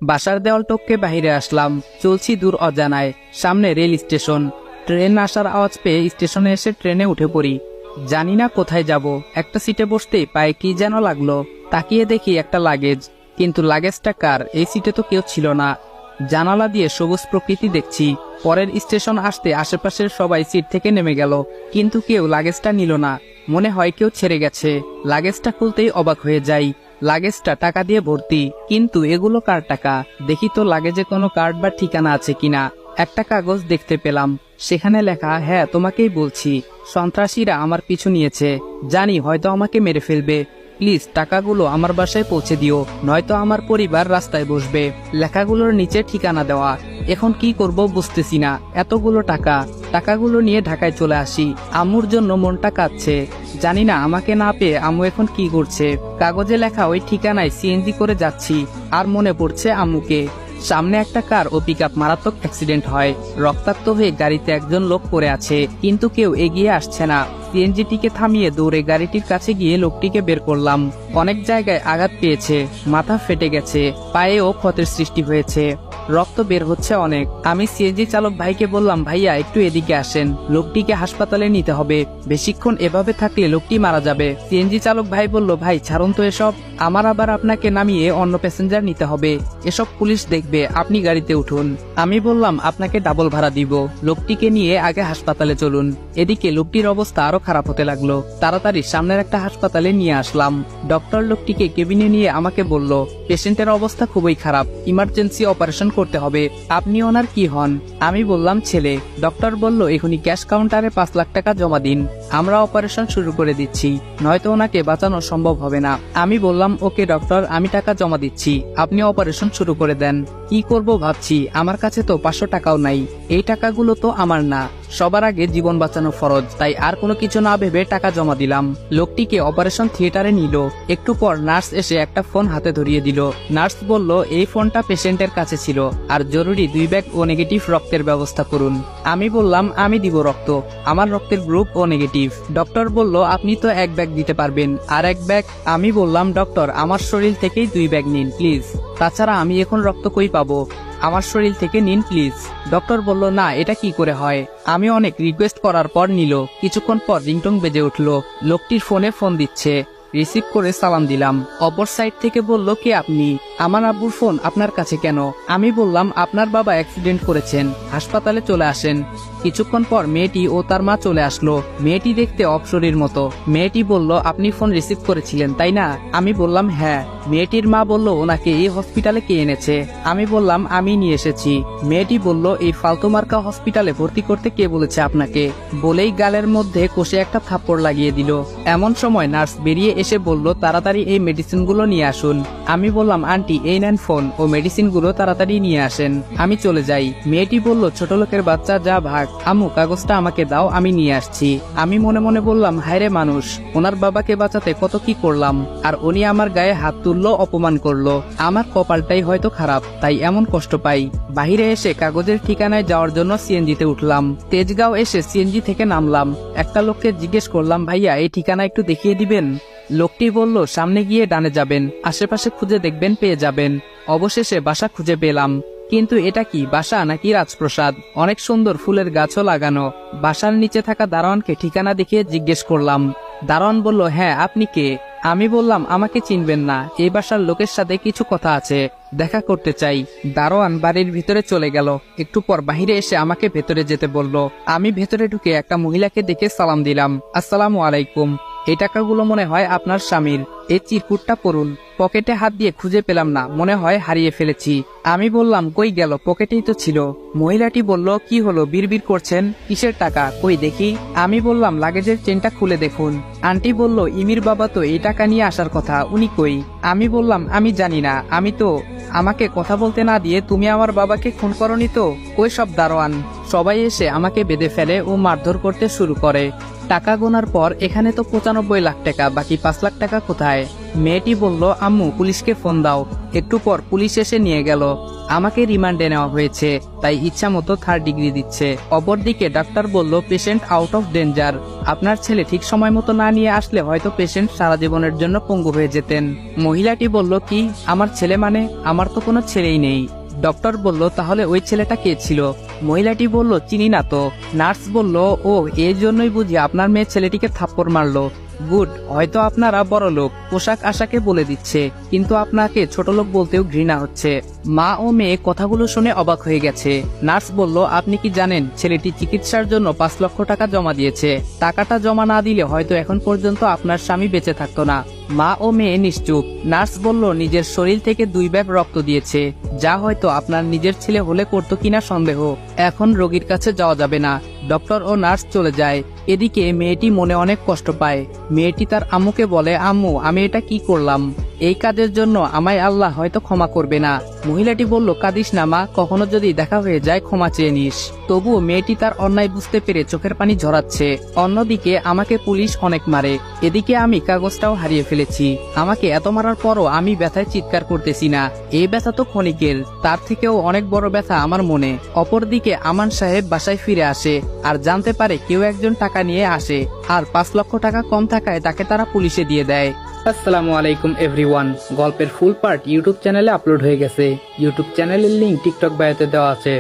বাসার দেওয়াল টপকে বাহিরে আসলাম। চলছি দূর অজানায়। সামনে রেল স্টেশন। ট্রেন আসার আওয়াজ পেয়ে স্টেশনে এসে ট্রেনে উঠে পড়ি। জানি না কোথায় যাব। একটা সিটে বসতেই পায়ে কি যেন লাগলো। তাকিয়ে দেখি একটা লাগেজ, কিন্তু লাগেজটা কার? এই সিটে তো কেউ ছিল না। জানালা দিয়ে সবুজ প্রকৃতি দেখছি। পরের স্টেশন আসতে আশেপাশের সবাই সিট থেকে নেমে গেল, কিন্তু কেউ লাগেজটা নিল না। মনে হয় কেউ ছেড়ে গেছে। লাগেজটা খুলতেই অবাক হয়ে যাই। লাগেজটা টাকা দিয়ে ভর্তি, কিন্তু এগুলো কার টাকা? দেখি তো লাগেজে কোনো কার্ড বা ঠিকানা আছে কিনা। একটা কাগজ দেখতে পেলাম, সেখানে লেখা, হ্যাঁ তোমাকেই বলছি, সন্ত্রাসীরা আমার পিছু নিয়েছে। জানি হয়তো আমাকে মেরে ফেলবে। প্লিজ টাকাগুলো আমার বাসায় পৌঁছে দিও, নয়তো আমার পরিবার রাস্তায় বসবে। লেখাগুলোর নিচে ঠিকানা দেওয়া। এখন কি করব বুঝতেছি না। এতগুলো টাকা। টাকাগুলো নিয়ে ঢাকায় চলে আসি। আম্মুর জন্য মনটা কাঁদছে। জানি না আমাকে না পেয়ে আম্মু এখন কি করছে। কাগজে লেখা ওই ঠিকানায় সিএনজি করে যাচ্ছি, আর মনে পড়ছে আম্মুকে। সামনে একটা কার ও পিকআপ মারাত্মক অ্যাক্সিডেন্ট হয়। রক্তাক্ত হয়ে গাড়িতে একজন লোক পড়ে আছে, কিন্তু কেউ এগিয়ে আসছে না। সিএনজিটিকে থামিয়ে দৌড়ে গাড়িটির কাছে গিয়ে লোকটিকে বের করলাম। অনেক জায়গায় আঘাত পেয়েছে, মাথা ফেটে গেছে, পায়েও ক্ষতের সৃষ্টি হয়েছে, রক্ত বের হচ্ছে অনেক। আমি সিএনজি চালক ভাইকে বললাম, ভাইয়া একটু এদিকে আসেন, লোকটিকে হাসপাতালে নিতে হবে। বেশিক্ষণ এভাবে থাকলে লোকটি মারা যাবে। সিএনজি চালক ভাই বলল, ভাই ছাড়ুন তো এসব, আমার আবার আপনাকে নামিয়ে অন্য প্যাসেঞ্জার নিতে হবে, এসব পুলিশ দেখবে, আপনি গাড়িতে উঠুন। আমি বললাম, আপনাকে ডাবল ভাড়া দিব, লোকটিকে নিয়ে আগে হাসপাতালে চলুন। এদিকে লোকটির অবস্থা আরো খারাপ হতে লাগলো। তাড়াতাড়ি সামনের একটা হাসপাতালে নিয়ে আসলাম। ডক্টর লোকটিকে কেবিনে নিয়ে আমাকে বলল, পেশেন্টের অবস্থা খুবই খারাপ, ইমার্জেন্সি অপারেশন করতে হবে। আপনি ওনার কি হন? আমি বললাম, ছেলে। ডক্টর বলল, এখনই ক্যাশ কাউন্টারে 5 লাখ টাকা জমা দিন, আমরা অপারেশন শুরু করে দিচ্ছি, নয়তো ওনাকে বাঁচানো সম্ভব হবে না। আমি বললাম, ওকে ডক্টর, আমি টাকা জমা দিচ্ছি, আপনি অপারেশন শুরু করে দেন। কি করব ভাবছি, আমার কাছে তো 500 টাকাও নাই। এই টাকাগুলো তো আমার না, সবার আগে জীবন বাঁচানো ফরজ, তাই আর কোনো কিছু না ভেবে টাকা জমা দিলাম। লোকটিকে অপারেশন থিয়েটারে নিল। একটু পর নার্স এসে একটা ফোন হাতে ধরিয়ে দিল। নার্স বলল, এই ফোনটা পেশেন্টের কাছে ছিল, আর জরুরি 2 ব্যাগ ও নেগেটিভ রক্তের ব্যবস্থা করুন। আমি বললাম, আমি দিব রক্ত, আমার রক্তের গ্রুপ ও নেগেটিভ। ডক্টর বলল, আপনি তো 1 ব্যাগ দিতে পারবেন, আর 1 ব্যাগ। আমি বললাম, ডক্টর আমার শরীর থেকেই 2 ব্যাগ নিন প্লিজ, তাছাড়া আমি এখন রক্ত কই পাবো, আমার শরীর থেকে নিন প্লিজ। ডক্টর বলল, না এটা কি করে হয়। আমি অনেক রিকোয়েস্ট করার পর নিল। কিছুক্ষণ পর রিংটং বেজে উঠলো। লোকটির ফোনে ফোন দিচ্ছে। রিসিভ করে সালাম দিলাম। অপর সাইড থেকে বলল, কে আপনি? আমার আব্বুর ফোন আপনার কাছে কেন? আমি বললাম, আপনার বাবা অ্যাক্সিডেন্ট করেছেন, হাসপাতালে চলে আসেন। কিছুক্ষণ পর মেয়েটি ও তার মা চলে আসলো। মেয়েটি দেখতে অপসরীর মতো। মেয়েটি বলল, আপনি ফোন রিসিভ করেছিলেন তাই না? আমি বললাম, হ্যাঁ। মেয়েটির মা বলল, ওনাকে এই হসপিটালে কে এনেছে? আমি বললাম, আমি নিয়ে এসেছি। মেয়েটি বলল, এই ফালতু মার্কা হসপিটালে ভর্তি করতে কে বলেছে আপনাকে? বলেই গালের মধ্যে কষে একটা থাপ্পড় লাগিয়ে দিল। এমন সময় নার্স বেরিয়ে এসে বলল, তাড়াতাড়ি এই মেডিসিনগুলো নিয়ে আসুন। আমি বললাম, আন্টি এই নেন ফোন ও মেডিসিনগুলো তাড়াতাড়ি নিয়ে আসেন, আমি চলে যাই। মেয়েটি বলল, ছোট লোকের বাচ্চা, যা ভাগ। আম্মু কাগজটা আমাকে দাও, আমি নিয়ে আসছি। আমি মনে মনে বললাম, হায়রে মানুষ, ওনার বাবাকে বাঁচাতে কত কি করলাম, আর উনি আমার গায়ে হাত তুললো, অপমান করলো। আমার কপালটাই হয়তো খারাপ, তাই এমন কষ্ট পাই। বাহিরে এসে কাগজের ঠিকানায় যাওয়ার জন্য সিএনজিতে উঠলাম। তেজগাঁও এসে সিএনজি থেকে নামলাম। একটা লোককে জিজ্ঞেস করলাম, ভাইয়া এই ঠিকানা একটু দেখিয়ে দিবেন? লোকটি বলল, সামনে গিয়ে ডানে যাবেন, আশেপাশে খুঁজে দেখবেন, পেয়ে যাবেন। অবশেষে বাসা খুঁজে পেলাম। কিন্তু এটা কি বাসা নাকি রাজপ্রাসাদ? অনেক সুন্দর ফুলের গাছও লাগানো। বাসার নিচে থাকা দারোয়ানকে ঠিকানা দেখিয়ে জিজ্ঞেস করলাম। দারোয়ান বলল, হ্যাঁ আপনি কে? আমি বললাম, আমাকে চিনবেন না, এই বাসার লোকের সাথে কিছু কথা আছে, দেখা করতে চাই। দারোয়ান বাড়ির ভিতরে চলে গেল। একটু পর বাহিরে এসে আমাকে ভেতরে যেতে বলল। আমি ভেতরে ঢুকে একটা মহিলাকে দেখে সালাম দিলাম। আসসালামু আলাইকুম। এই টাকাগুলো মনে হয় আপনার স্বামীর, এই চিরকুটটা পড়ুন। পকেটে হাত দিয়ে খুঁজে পেলাম না, মনে হয় হারিয়ে ফেলেছি। আমি বললাম, কই গেল? পকেটেই তো ছিল। মহিলাটি বলল, কি হলো, বিড়বিড় করছেন, কিসের টাকা, কই দেখি। আমি বললাম, লাগেজের চেনটা খুলে দেখুন। আন্টি বলল, ইমির বাবা তো এই টাকা নিয়ে আসার কথা, উনি কই? আমি বললাম, আমি জানি না, আমাকে কথা বলতে না দিয়ে তুমি আমার বাবাকে খুন করনি তো? কই সব দারোয়ান? সবাই এসে আমাকে বেঁধে ফেলে ও মারধর করতে শুরু করে। টাকা গোনার পর এখানে তো 95 লাখ টাকা, বাকি 5 লাখ টাকা কোথায়? মেয়েটি বলল, আম্মু পুলিশকে ফোন দাও। একটু পর পুলিশ এসে নিয়ে গেল। আমাকে রিমান্ডে নেওয়া হয়েছে, তাই ইচ্ছা মতো 3rd ডিগ্রি দিচ্ছে। অপরদিকে ডাক্তার বলল, পেশেন্ট আউট অফ ডেঞ্জার। আপনার ছেলে ঠিক সময় মতো না নিয়ে আসলে হয়তো পেশেন্ট সারা জীবনের জন্য পঙ্গু হয়ে যেতেন। মহিলাটি বলল, কি আমার ছেলে? মানে আমার তো কোনো ছেলেই নেই। ডক্টর বলল, তাহলে ওই ছেলেটা কে ছিল? মহিলাটি বলল, চিনি না তো। নার্স বলল, ও এই জন্যই বুঝি আপনার মেয়ে ছেলেটিকে থাপ্পড় মারলো। গুড, হয়তো আপনারা বড় লোক, পোশাক আশাকে বলে দিচ্ছে, কিন্তু আপনাকে ছোট লোক বলতেও ঘৃণা হচ্ছে। মা ও মেয়ে কথাগুলো শুনে অবাক হয়ে গেছে। নার্স বলল, আপনি কি জানেন ছেলেটি চিকিৎসার জন্য 5 লক্ষ টাকা জমা দিয়েছে? টাকাটা জমা না দিলে হয়তো এখন পর্যন্ত আপনার স্বামী বেঁচে থাকতো না। মা ও মেয়ে নিশ্চুপ। নার্স বলল, নিজের শরীর থেকে 2 ব্যাগ রক্ত দিয়েছে, যা হয়তো আপনার নিজের ছেলে হলে করতো কিনা সন্দেহ। এখন রোগীর কাছে যাওয়া যাবে না। ডক্টর ও নার্স চলে যায়। এদিকে মেয়েটি মনে অনেক কষ্ট পায়। মেয়েটি তার আম্মুকে বলে, আম্মু আমি এটা কি করলাম? এই কাজের জন্য আমায় আল্লাহ হয়তো ক্ষমা করবে না। মহিলাটি বলল, কাঁদিস না মা, কখনো যদি দেখা হয়ে যায় ক্ষমা চেয়ে নিস। তবুও মেয়েটি তার অন্যায় বুঝতে পেরে চোখের পানি ঝরাচ্ছে। অন্যদিকে আমাকে পুলিশ অনেক মারে, এদিকে আমি কাগজটাও হারিয়ে ফেলেছি। আমাকে এত মারার পরও আমি ব্যথায় চিৎকার করতেছি না। এই ব্যথা তো ক্ষণিকের, তার থেকেও অনেক বড় ব্যথা আমার মনে। অপরদিকে আমান সাহেব বাসায় ফিরে আসে আর জানতে পারে কেউ একজন টাকা নিয়ে আসে, আর 5 লক্ষ টাকা কম থাকায় তাকে তারা পুলিশে দিয়ে দেয়। আসসালামু আলাইকুম এভরিওয়ান। গল্পের ফুল পার্ট ইউটিউব চ্যানেলে আপলোড হয়ে গেছে। ইউটিউব চ্যানেলের লিংক টিকটক বায়োতে দেওয়া আছে।